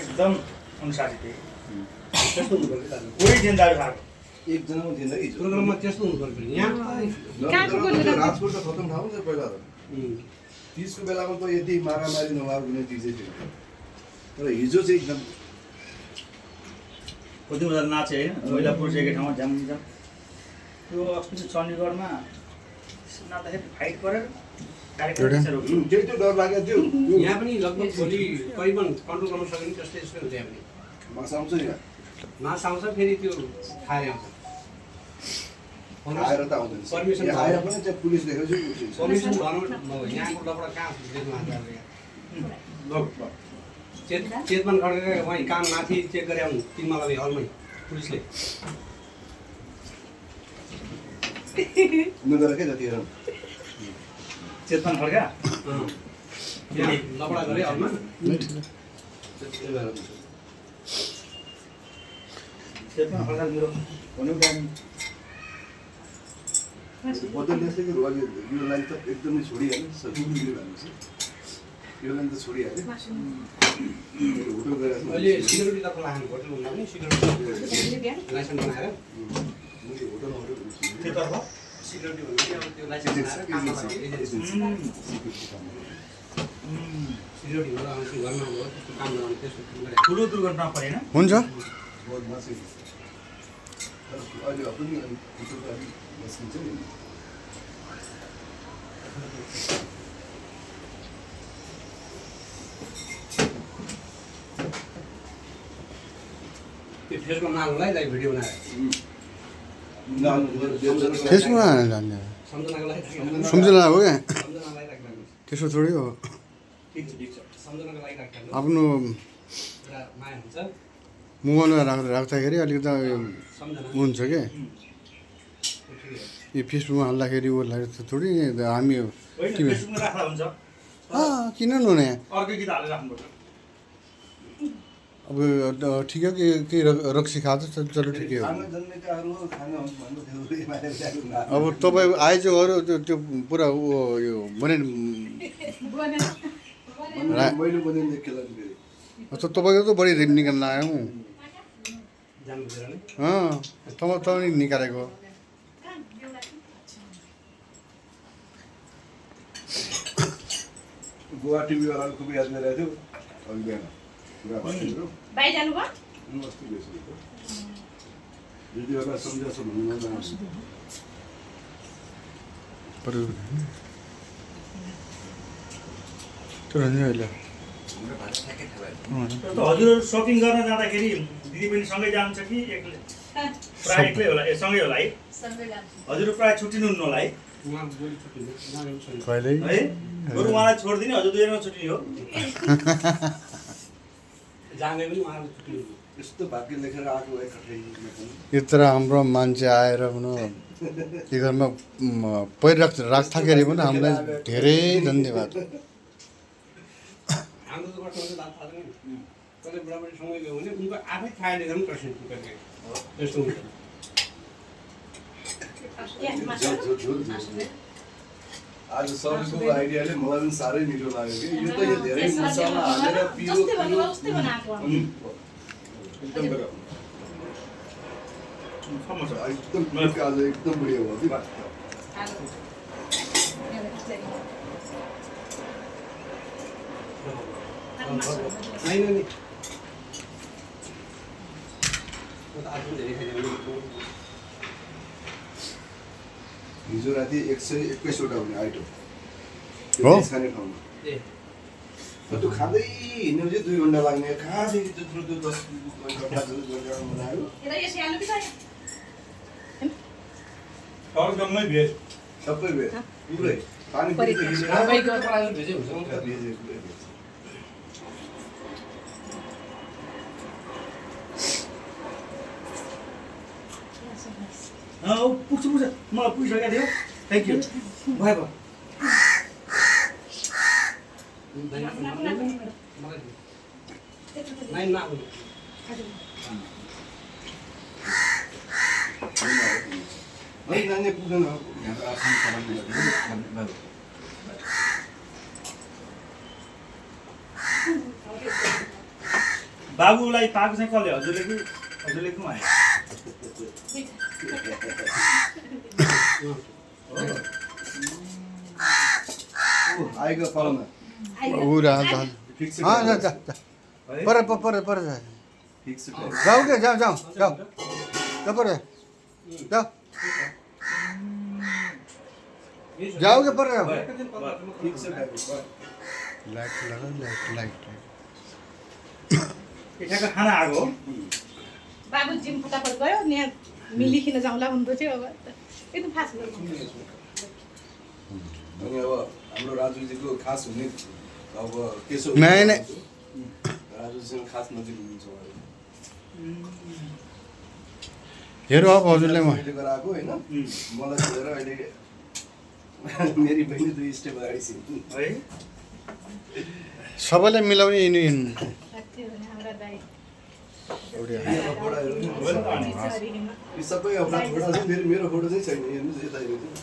एकदम अनुशासित त्यस्तो हुनुपर्छ कोही जिन्दाहरू खाएको एकजनामा दिँदा प्रोग्राममा त्यस्तो हुनु पर्यो यहाँ राजकोट त खतम ठाउँ नि पहिला त 30 को बेलामा त यति मारामारी नभएको कुनै चिजै थियो तर हिजो चाहिँ एकदम कति मजा नाचे होइन महिला पुरुष एकै ठाउँमा झ्याम झ्याम त्यो अस्ति चण्डीगढमा नाच्दाखेरि फाइट गरेर त्यही त्यो डर लागेको थियो यहाँ पनि लगभग भोलि करिबन कन्ट्रोल गर्न सक्यो नि त्यस्तै यस्तै हुन्छ यहाँ पनि मास आउँछ नि मास आउँछ फेरि त्यो खाएर आउँछ आएर त आउँदैन पर्मिसन आएर पनि त्यहाँ पुलिस देखेको छु पर्मिसन भएन यहाँको लफडा कहाँ देख्नु चेतमान खड्केर वहीँ काम माथि चेक गरे आउनु तिनमाला हलमै पुलिसले नगर के जतिखेर चेतमान खड्का लफडा गरे हलमा चेतमान खड्का मेरो भन्नु बिहान बदल्नेले यो लाइन त एकदमै छोडिहाल्यो यो लाइन त छोडिहाल्यो होटल गएर अहिले सिक्युरिटी तर्फ लाग्नु होटल भन्दा पनि सिक्युरिटी लाइसेन्स बनाएर त्योतर्फ सिक्युरिटी भन्दा अब त्यो लाइसेन्स बनाएर काम गर्छ सिक्युरिटी भएर आउँछ घरमा भयो त्यस्तो काम गराउनु त्यस्तो ठुलो दुर्घटना परेन हुन्छ अहिले पनि निस्किन्छ नि त्यो फेसबुक नाल्नुलाई लाइभ भिडियो बनाएर फेसबुकमा हालेर जाने सम्झनाको लागि सम्झना हो क्या सम्झनालाई राख्नु त्यसो थोरै हो ठिक छ सम्झनाको लागि राख्नु आफ्नो एउटा माया हुन्छ मोबाइलमा राख्दाखेरि अलिकति सम्झना हुन्छ क्या यो फेसबुकमा हाल्दाखेरि ओर्दाखेरि थोरै हामी फेसबुकमा राख्दा हुन्छ किन नहुने अर्को गीत हालेर राख्नुपर्छ अब ठिकै हो के रक्सी खाँदैछ चलो ठिकै हो अब तपाईँ आएछ अरू त्यो पुरा यो बने तपाईँको त बढी निकाल्न आयौँ तपाईँ निकालेको गोवा टिभीवालाको खुबै याद गरिरहेको थियो अघि बिहान बाइ जानु भयो दिदीहरूलाई सम्झाएको छ भन्नु हजुरहरू सपिङ गर्न जाँदाखेरि दिदी पनि सँगै जान्छ कि एक्लै प्रायः एक्लै होला ए सँगै होला है हजुर प्रायः छुट्टिनुहुन्न होला है कहिल्यै है बरु उहाँलाई छोडिदिने हजुर दुईजना छुट्टिने हो जाँदै पनि उहाँहरू छुट्टी यस्तो भाग्य लेखेर आएको यत्र हाम्रो मान्छे आएर भनौँ यो घरमा राख्दाखेरि पनि हामीलाई धेरै धन्यवाद हाम्रो त गर्छ दाम थाहा छैन कतै बुढाबुढी सँगै गयो भने उनको आफै खाएर झन् प्रश्न त्यस्तो हुन्छ आज सबैको आइडियाले मलाई पनि साह्रै मिठो लाग्यो कि यो त यो धेरै मसला हालेर पिरो एकदम एकदम आज एकदम बढिया भयो कि होइन नि आज धेरै खाइदियो हिजो राति 121वटा हुने आइटम हो खाने ठाउँमा त्यो खाँदै हिँड्नु चाहिँ 2 घन्टा लाग्ने कहाँदेखि त्यत्रो त्यो 10 घन्टा बनायो एकदमै भेज सबै भेज पुरै पानी पुग्छ मलाई पुगिसकेको थियो थ्याङ्क यू भयो नाइन नआउनु नानी पुग्दैन यहाँ त आफ्नो बाबुलाई पाएको चाहिँ कसले हजुरले कि उहाँ आएको पाउन उरा फिक्स हाँ जा जा जा पर जा फिक्स जाओ के जाओ जाओ जाओ जाओ पर जाओ जाओ के पर जाओ फिक्स लाइट लगा लाइट ठ्याक्क खाना आएको हो बाबु जिम फटाफट गयो नि मिलिकन जाउँला भन्दै थियो अब एकदम फास्ट गर्नु अनि अब हाम्रो राजुजीको खास हुने अब केशव नहीं। राजुजीसँग खास नजिक हुनुहुन्छ हेर अब हजुरले म अहिले गराएको होइन मलाई छोडेर अहिले मेरी बहिनी 2 स्टेप अगाडि छिन् है सबैलाई मिलाउने यिनी साथी भने हाम्रा दाइ फोटोहरू यी सबै अब फोटो चाहिँ मेरो फोटो चाहिँ छैन हेर्नुहोस् यता हेर्नुहोस्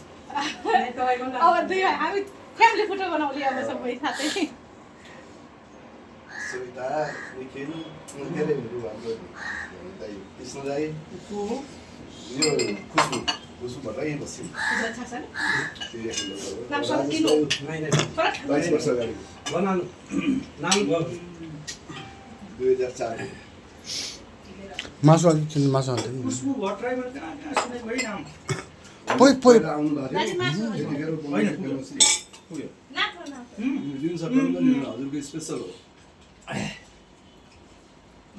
अब दुई हामी फ्यामिली फोटो बनाउने अब सबै साथै सविता निखिल के अरे हाम्रो दाइ कृष्ण दाइ यो खुसबु भएर यहीँ बस्छौँ नाम सब किनो 22 वर्ष अगाडि नाम 2004 मासु अलिक चिन्नु मासु हाल्दैन खुसबु भट्टराई मैले कहाँ सुनेको है नाम पोइ आउनु दाजु मासु भएको उयो नाथो न जुन सबै हजुरको स्पेसल हो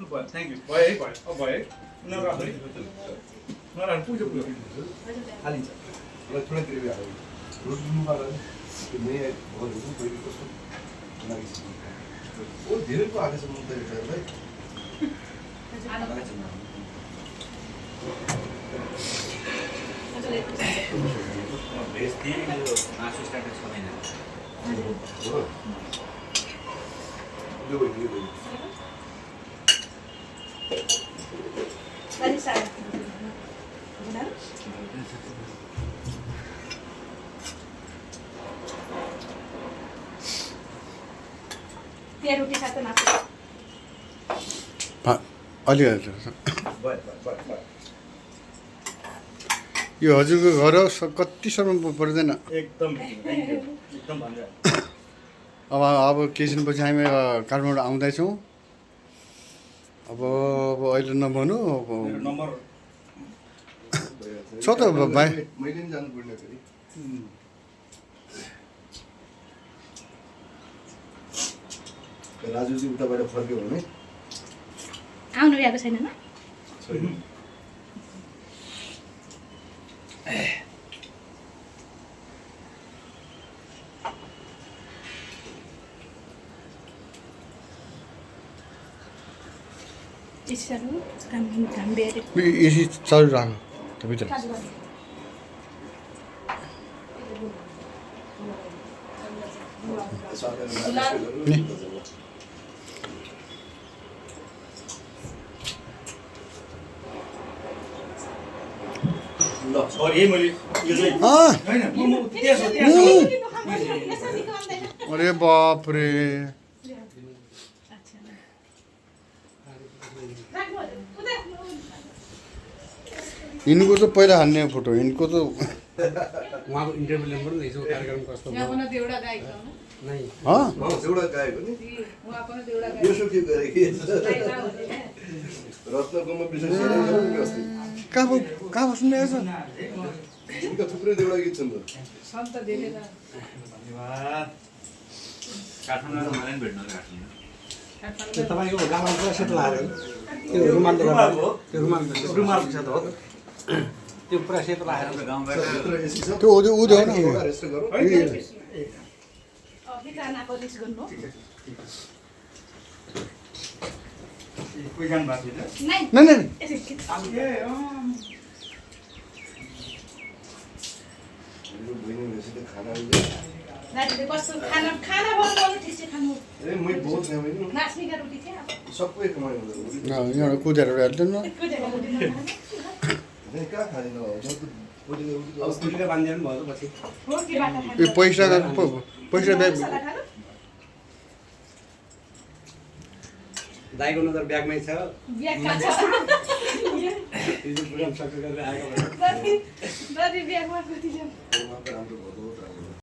भयो थ्याङ्क यू भयो है भयो अब भयो है नराख्नु है नराख्नु पुग्यो हालिन्छ मलाई थोरै ग्रेभी हाल्यो रोटी दिनुपर्दा त्यो नयाँ घरहरू पहिले कस्तो लागिसक्यो ओ धेरै पो आएको छ म त हेर्दै भेज दिए मासु स्टार्टर छ महिना यो भयो दाजु सारा त्यहाँ रोटी साथ मासु अलि यो हजुरको घर कति साह्रो पर्दैन एकदम भनेर अब केही दिनपछि हामी काठमाडौँ आउँदैछौँ अब अहिले नभनौँ मेरो नम्बर छ त भाइ मैले पनि जानुपर्ने फेरि राजुजी उताबाट फर्क्यो भने आउनु भ्याएको छैन न छैन इच्छाहरू काम बेरे एसी चालु राख्नु त्यो भित्र ल सरी है मैले यो चाहिँ होइन म त्यहाँ अरे बाप रे यिनको त पहिला हान्ने फोटो यिनको त उहाँको इन्टरभ्यू लिनु पर्यो नि यसो कार्यक्रम कस्तो भयो नै एउटा गाएको नि यसो के गरे कि रत्नकोमा विशेष अस्ति कहाँ बस्नु आएछ उनका थुप्रै देउडा गीत छन् त धन्यवाद काठमाडौँ मलाई पनि भेट्न काट्नु त्यो तपाईँको गाउँमा पुरा सेतो लाग्यो त्यो रुमालले गर्दा त्यो रुमाल छ त हो त्यो पुरा सेतो लागेर हाम्रो गाउँबाट भित्र एसी छ त्यो ऊ देऊ न रेस्ट गरौँ बिचानाको रिस गर्नु कोही जानु भएको छैन नै नहीं नहीं मेरो बहिनी भनेपछि त खाना दाजुले कस्तो खाना बनाउनु ठिक चाहिँ खानु अरे मै बहुत खाएँ नाच्नेका रोटी चाहिँ अब सबै कमाइ हुँदैन यहाँ कुदेर हेर्दैन न कोही जग्गा रोटी नखाने कहाँ खाँदैन अब कुटीले बाँधिदियो पनि भयो पछि रोटीबाट खानु यो पैसा पैसा ब्याग दाइको नजर ब्यागमै छ बिहा कहाँ छ हिजो प्रोग्राम सकेर आएको दादी बिहामा कति छ राम्रो भयो